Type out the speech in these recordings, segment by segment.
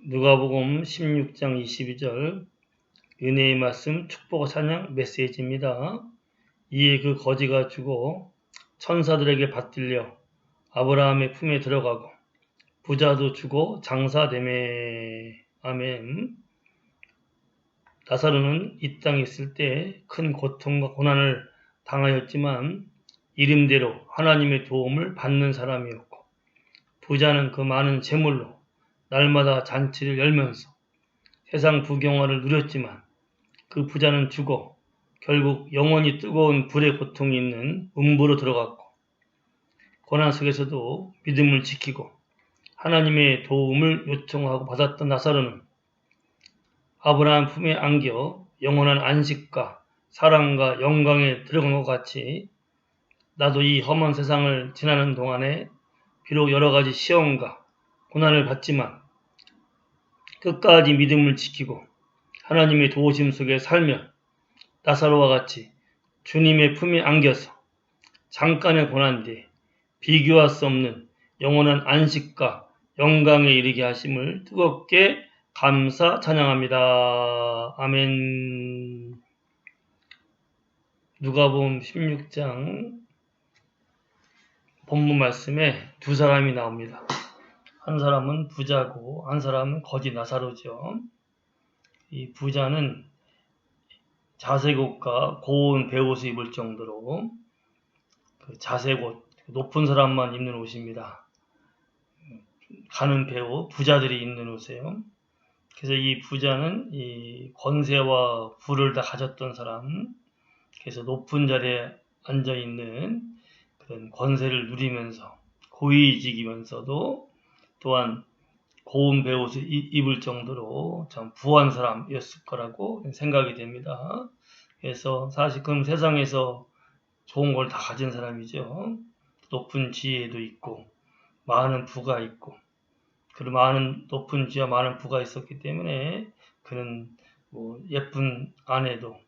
누가복음 16장 22절 은혜의 말씀 축복 찬양 메시지입니다. 이에 그 거지가 죽어 천사들에게 받들려 아브라함의 품에 들어가고 부자도 죽어 장사되매. 아멘. 나사로는 이 땅에 있을 때 큰 고통과 고난을 당하였지만 이름대로 하나님의 도움을 받는 사람이었고, 부자는 그 많은 재물로 날마다 잔치를 열면서 세상 부경화를 누렸지만 그 부자는 죽어 결국 영원히 뜨거운 불의 고통이 있는 음부로 들어갔고, 고난 속에서도 믿음을 지키고 하나님의 도움을 요청하고 받았던 나사로는 아브라함 품에 안겨 영원한 안식과 사랑과 영광에 들어간 것 같이 나도 이 험한 세상을 지나는 동안에 비록 여러 가지 시험과 고난을 받지만 끝까지 믿음을 지키고 하나님의 도우심 속에 살면 나사로와 같이 주님의 품에 안겨서 잠깐의 고난 뒤에 비교할 수 없는 영원한 안식과 영광에 이르게 하심을 뜨겁게 감사 찬양합니다. 아멘. 누가복음 16장 본문 말씀에 두 사람이 나옵니다. 한 사람은 부자고 한 사람은 거지 나사로죠. 이 부자는 자색 옷과 고운 베옷을 입을 정도로 그 자색 옷, 높은 사람만 입는 옷입니다. 가는 베옷, 부자들이 입는 옷이에요. 그래서 이 부자는 이 권세와 부를 다 가졌던 사람, 그래서 높은 자리에 앉아 있는 그런 권세를 누리면서 고위직이면서도 또한 고운 베옷을 입을 정도로 참 부한 사람이었을 거라고 생각이 됩니다. 그래서 사실 그럼 세상에서 좋은 걸 다 가진 사람이죠. 높은 지혜도 있고 많은 부가 있고, 그리고 많은 높은 지혜와 많은 부가 있었기 때문에 그는 뭐 예쁜 아내도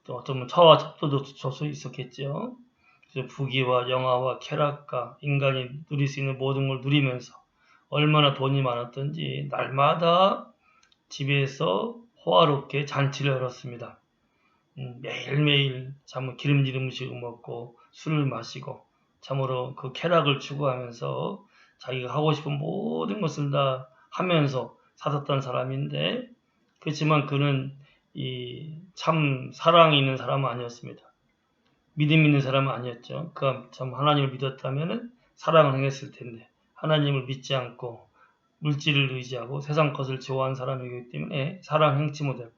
또 어쩌면 처와 첩도도 줄 수 있었겠죠. 그래서 부귀와 영화와 쾌락과 인간이 누릴 수 있는 모든 걸 누리면서 얼마나 돈이 많았던지 날마다 집에서 호화롭게 잔치를 열었습니다. 매일매일 참으로 기름진 음식을 먹고 술을 마시고 참으로 그 쾌락을 추구하면서 자기가 하고 싶은 모든 것을 다 하면서 살았던 사람인데, 그렇지만 그는 이 참 사랑이 있는 사람은 아니었습니다. 믿음 있는 사람은 아니었죠. 그가 참 하나님을 믿었다면 사랑을 행했을 텐데 하나님을 믿지 않고 물질을 의지하고 세상 것을 좋아하는 사람이기 때문에 사랑 행치 못했고,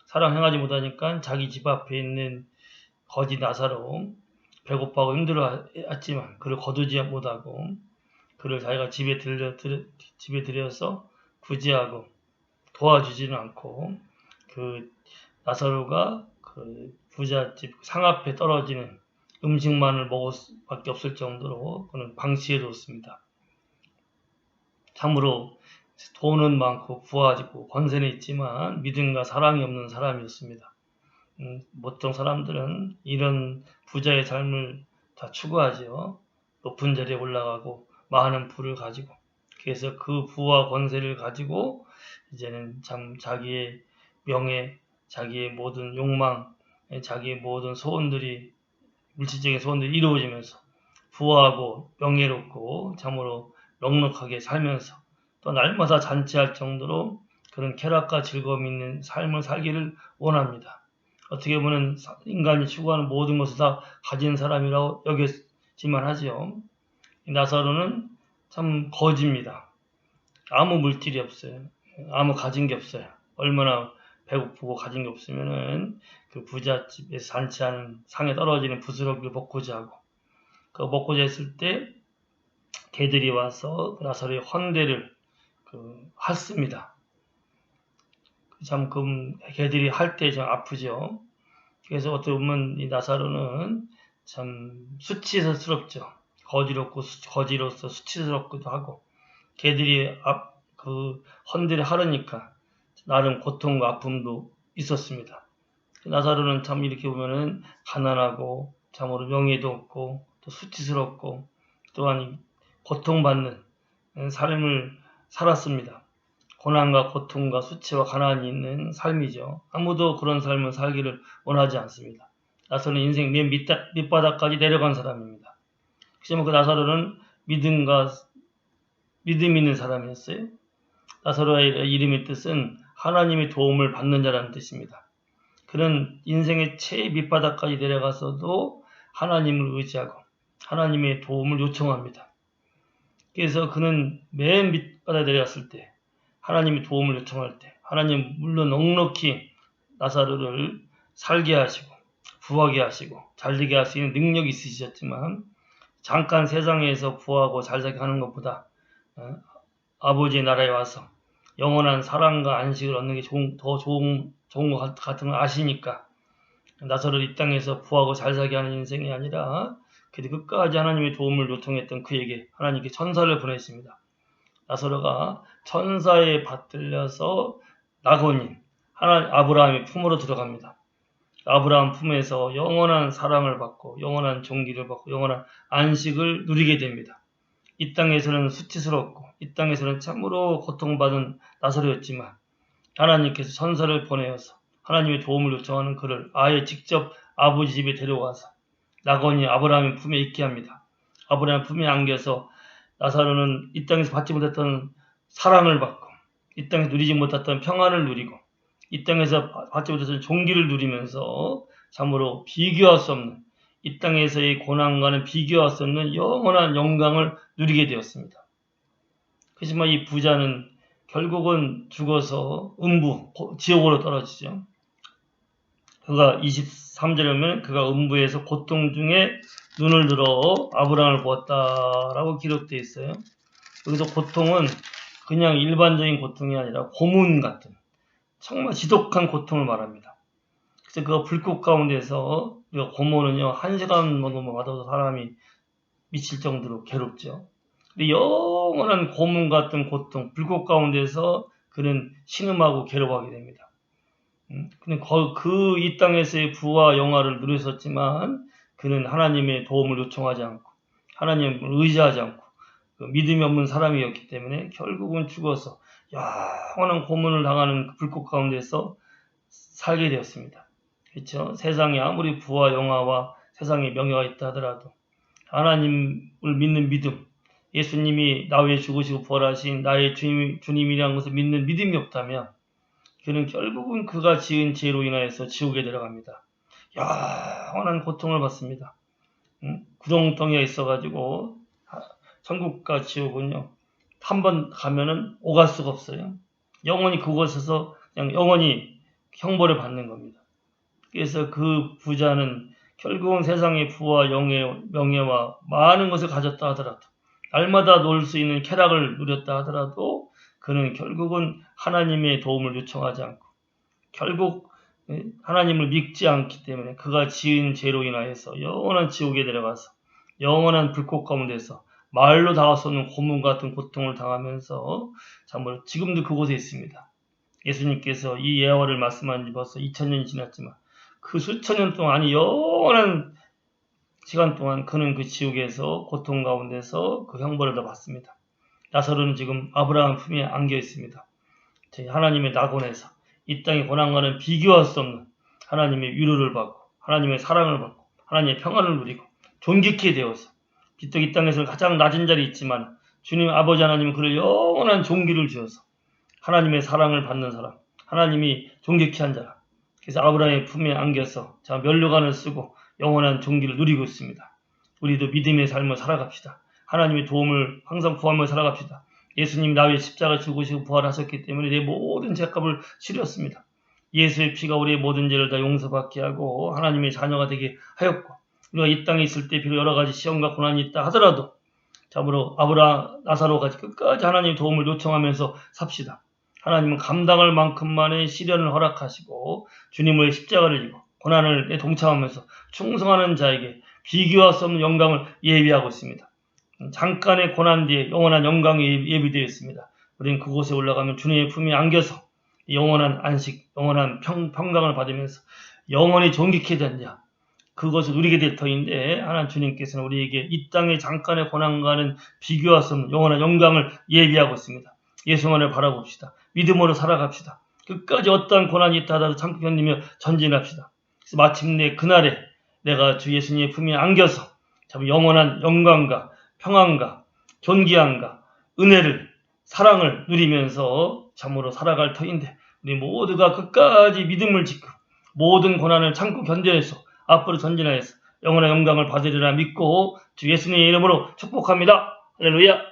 사랑 행하지 못하니까 자기 집 앞에 있는 거지 나사로 배고파하고 힘들어했지만 그를 거두지 못하고 그를 자기가 집에 들여서 구제하고 도와주지는 않고 그 나사로가 그 부잣집 상 앞에 떨어지는 음식만을 먹을 수밖에 없을 정도로 그는 방치해뒀습니다. 참으로 돈은 많고 부하지고 권세는 있지만 믿음과 사랑이 없는 사람이었습니다. 보통 사람들은 이런 부자의 삶을 다 추구하죠. 높은 자리에 올라가고 많은 부를 가지고, 그래서 그 부와 권세를 가지고 이제는 참 자기의 명예, 자기의 모든 욕망, 자기의 모든 소원들이, 물질적인 소원들이 이루어지면서 부하고 명예롭고 참으로 넉넉하게 살면서 또 날마다 잔치할 정도로 그런 쾌락과 즐거움 있는 삶을 살기를 원합니다. 어떻게 보면 인간이 추구하는 모든 것을 다 가진 사람이라고 여겼지만 하지요. 나사로는 참 거지입니다. 아무 물질이 없어요. 아무 가진 게 없어요. 얼마나 배고프고 가진 게 없으면은 그 부잣집에서 잔치하는 상에 떨어지는 부스러기를 먹고자 하고, 그 먹고자 했을 때 개들이 와서 나사로의 헌대를 핥습니다. 참 개들이 할 때 좀 아프죠. 그래서 어떻게 보면 이 나사로는 참 수치스럽죠. 거지로서 수치스럽기도 하고, 개들이 그 헌대를 하려니까 나름 고통과 아픔도 있었습니다. 나사로는 참 이렇게 보면은 가난하고 참으로 명예도 없고 또 수치스럽고 또한 고통받는 삶을 살았습니다. 고난과 고통과 수치와 가난이 있는 삶이죠. 아무도 그런 삶을 살기를 원하지 않습니다. 나사로는 인생 맨 밑바닥까지 내려간 사람입니다. 하지만 그 나사로는 믿음 있는 사람이었어요. 나사로의 이름의 뜻은 하나님의 도움을 받는 자라는 뜻입니다. 그는 인생의 최 밑바닥까지 내려가서도 하나님을 의지하고 하나님의 도움을 요청합니다. 그래서 그는 맨 밑바닥에 내려갔을 때 하나님의 도움을 요청할 때 하나님 물론 넉넉히 나사로를 살게 하시고 부하게 하시고 잘되게 할 수 있는 능력이 있으셨지만 잠깐 세상에서 부하고 잘되게 하는 것보다 아버지의 나라에 와서 영원한 사랑과 안식을 얻는 게 더 좋은 것 같은 걸 아시니까 나사로를 이 땅에서 부하고 잘 살게 하는 인생이 아니라 그래도 끝까지 하나님의 도움을 요청했던 그에게 하나님께 천사를 보내십니다. 나사로가 천사에 받들려서 낙원인 아브라함의 품으로 들어갑니다. 아브라함 품에서 영원한 사랑을 받고 영원한 존귀를 받고 영원한 안식을 누리게 됩니다. 이 땅에서는 수치스럽고 이 땅에서는 참으로 고통받은 나사로였지만 하나님께서 천사를 보내어서 하나님의 도움을 요청하는 그를 아예 직접 아버지 집에 데려와서 낙원이 아브라함의 품에 있게 합니다. 아브라함 품에 안겨서 나사로는 이 땅에서 받지 못했던 사랑을 받고 이 땅에서 누리지 못했던 평안을 누리고 이 땅에서 받지 못했던 존귀를 누리면서 참으로 비교할 수 없는 이 땅에서의 고난과는 비교할 수 없는 영원한 영광을 누리게 되었습니다. 하지만 이 부자는 결국은 죽어서 지옥으로 떨어지죠. 그가 23절에 보면 그가 음부에서 고통 중에 눈을 들어 아브라함을 보았다라고 기록되어 있어요. 여기서 고통은 그냥 일반적인 고통이 아니라 고문 같은 정말 지독한 고통을 말합니다. 그래서 그가 불꽃 가운데서 고문은요 1시간 정도만 받아도 사람이 미칠 정도로 괴롭죠. 근데 영원한 고문 같은 고통, 불꽃 가운데서 그는 신음하고 괴로워하게 됩니다. 근데 이 땅에서의 부와 영화를 누렸었지만 그는 하나님의 도움을 요청하지 않고 하나님을 의지하지 않고 믿음이 없는 사람이었기 때문에 결국은 죽어서 영원한 고문을 당하는 불꽃 가운데서 살게 되었습니다. 그렇죠? 세상에 아무리 부와 영화와 세상에 명예가 있다 하더라도 하나님을 믿는 믿음, 예수님이 나 위해 죽으시고 부활하신 나의 주님이라는 것을 믿는 믿음이 없다면 그는 결국은 그가 지은 죄로 인하여서 지옥에 들어갑니다. 영원한 고통을 받습니다. 구렁텅이가 있어가지고 천국과 지옥은요 한 번 가면은 오갈 수가 없어요. 영원히 그곳에서 그냥 영원히 형벌을 받는 겁니다. 그래서 그 부자는 결국은 세상의 부와 명예와 많은 것을 가졌다 하더라도 날마다 놀 수 있는 쾌락을 누렸다 하더라도 그는 결국은 하나님의 도움을 요청하지 않고 결국 하나님을 믿지 않기 때문에 그가 지은 죄로 인하여서 영원한 지옥에 들어가서 영원한 불꽃 가운데서 말로 닿을 수 없는 고문 같은 고통을 당하면서 참으로 지금도 그곳에 있습니다. 예수님께서 이 예화를 말씀한 지 벌써 2000년이 지났지만 그 수천 년 동안 아니 영원한 시간 동안 그는 그 지옥에서 고통 가운데서 그 형벌을 다 받습니다. 나사로는 지금 아브라함 품에 안겨 있습니다. 하나님의 낙원에서 이 땅의 고난과는 비교할 수 없는 하나님의 위로를 받고 하나님의 사랑을 받고 하나님의 평안을 누리고 존귀케 되어서 비록 이 땅에서는 가장 낮은 자리에 있지만 주님 아버지 하나님은 그를 영원한 존귀를 주어서 하나님의 사랑을 받는 사람, 하나님이 존귀케 한 자라. 그래서 아브라함의 품에 안겨서 면류관을 쓰고 영원한 존귀를 누리고 있습니다. 우리도 믿음의 삶을 살아갑시다. 하나님의 도움을 항상 구하며 살아갑시다. 예수님 나 위해 십자가 죽으시고 부활하셨기 때문에 내 모든 죄값을 치렀습니다. 예수의 피가 우리의 모든 죄를 다 용서받게 하고 하나님의 자녀가 되게 하였고 우리가 이 땅에 있을 때 비록 여러 가지 시험과 고난이 있다 하더라도 참으로 나사로같이 끝까지 하나님의 도움을 요청하면서 삽시다. 하나님은 감당할 만큼만의 시련을 허락하시고 주님의 십자가를 지고 고난을 동참하면서 충성하는 자에게 비교할 수 없는 영광을 예비하고 있습니다. 잠깐의 고난 뒤에 영원한 영광이 예비되어 있습니다. 우리는 그곳에 올라가면 주님의 품에 안겨서 영원한 안식, 영원한 평강을 받으면서 영원히 존귀케 된 자, 그것을 누리게 될 터인데 하나님 주님께서는 우리에게 이 땅의 잠깐의 고난과는 비교할 수 없는 영원한 영광을 예비하고 있습니다. 예수만을 바라봅시다. 믿음으로 살아갑시다. 끝까지 어떠한 고난이 있다 하더라도 참고 견디며 전진합시다. 그래서 마침내 그날에 내가 주 예수님의 품에 안겨서 참 영원한 영광과 평안과 존귀함과 은혜를 사랑을 누리면서 참으로 살아갈 터인데 우리 모두가 끝까지 믿음을 짓고 모든 고난을 참고 견뎌내서 앞으로 전진하여서 영원한 영광을 받으리라 믿고 주 예수님의 이름으로 축복합니다. 할렐루야.